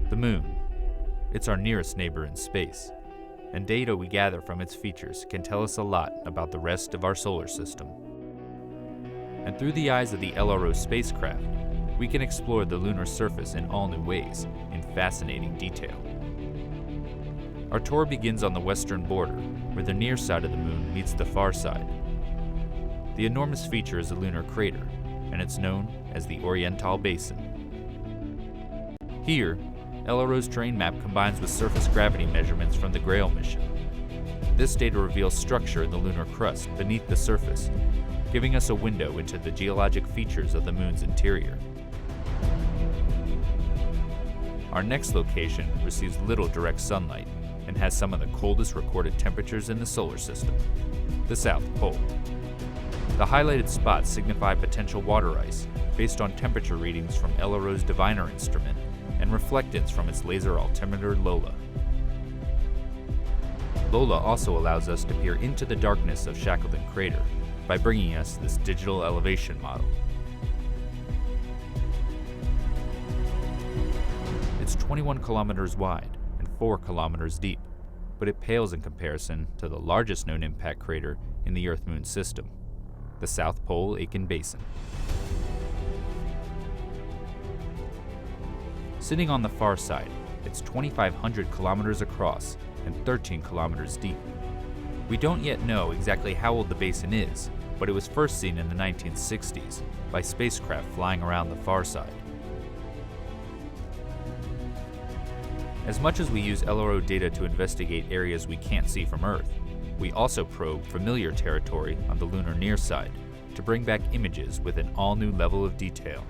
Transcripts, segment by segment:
The Moon. It's our nearest neighbor in space, and data we gather from its features can tell us a lot about the rest of our solar system. And through the eyes of the LRO spacecraft, we can explore the lunar surface in all new ways, in fascinating detail. Our tour begins on the western border, where the near side of the Moon meets the far side. The enormous feature is a lunar crater, and it's known as the Oriental Basin. Here, LRO's terrain map combines with surface gravity measurements from the Grail mission. This data reveals structure in the lunar crust beneath the surface, giving us a window into the geologic features of the Moon's interior. Our next location receives little direct sunlight and has some of the coldest recorded temperatures in the solar system, the South Pole. The highlighted spots signify potential water ice based on temperature readings from LRO's Diviner instrument and reflectance from its laser altimeter LOLA. LOLA also allows us to peer into the darkness of Shackleton Crater by bringing us this digital elevation model. It's 21 kilometers wide and 4 kilometers deep, but it pales in comparison to the largest known impact crater in the Earth-Moon system, the South Pole Aitken Basin. Sitting on the far side, it's 2,500 kilometers across and 13 kilometers deep. We don't yet know exactly how old the basin is, but it was first seen in the 1960s by spacecraft flying around the far side. As much as we use LRO data to investigate areas we can't see from Earth, we also probe familiar territory on the lunar near side to bring back images with an all-new level of detail.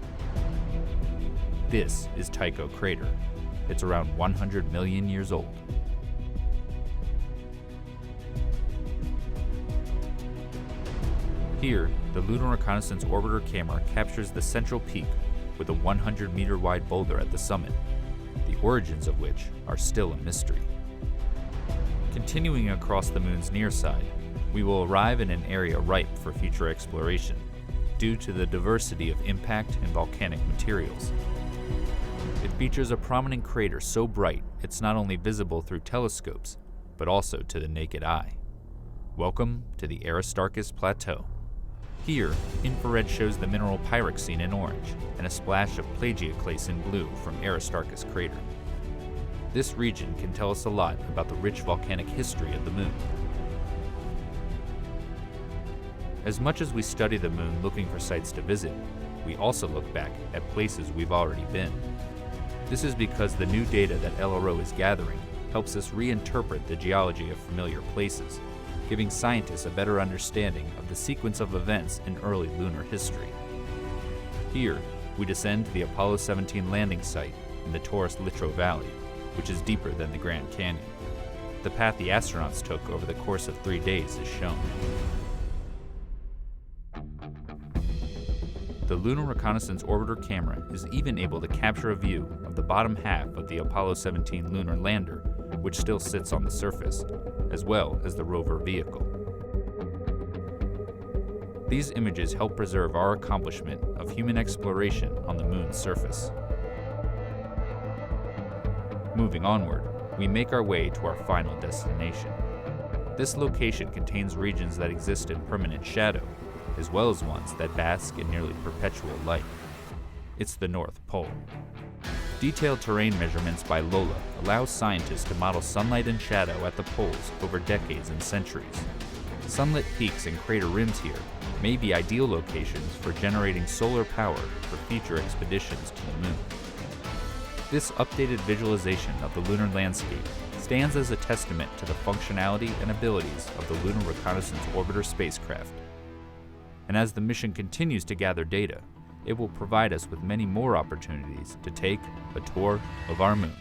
This is Tycho Crater. It's around 100 million years old. Here, the Lunar Reconnaissance Orbiter camera captures the central peak with a 100-meter wide boulder at the summit, the origins of which are still a mystery. Continuing across the Moon's near side, we will arrive in an area ripe for future exploration due to the diversity of impact and volcanic materials. It features a prominent crater so bright it's not only visible through telescopes, but also to the naked eye. Welcome to the Aristarchus Plateau. Here, infrared shows the mineral pyroxene in orange and a splash of plagioclase in blue from Aristarchus Crater. This region can tell us a lot about the rich volcanic history of the Moon. As much as we study the Moon looking for sites to visit, we also look back at places we've already been. This is because the new data that LRO is gathering helps us reinterpret the geology of familiar places, giving scientists a better understanding of the sequence of events in early lunar history. Here, we descend to the Apollo 17 landing site in the Taurus-Littrow Valley, which is deeper than the Grand Canyon. The path the astronauts took over the course of 3 days is shown. The Lunar Reconnaissance Orbiter camera is even able to capture a view of the bottom half of the Apollo 17 lunar lander, which still sits on the surface, as well as the rover vehicle. These images help preserve our accomplishment of human exploration on the Moon's surface. Moving onward, we make our way to our final destination. This location contains regions that exist in permanent shadow, as well as ones that bask in nearly perpetual light. It's the North Pole. Detailed terrain measurements by LOLA allow scientists to model sunlight and shadow at the poles over decades and centuries. Sunlit peaks and crater rims here may be ideal locations for generating solar power for future expeditions to the Moon. This updated visualization of the lunar landscape stands as a testament to the functionality and abilities of the Lunar Reconnaissance Orbiter spacecraft. And as the mission continues to gather data, it will provide us with many more opportunities to take a tour of our Moon.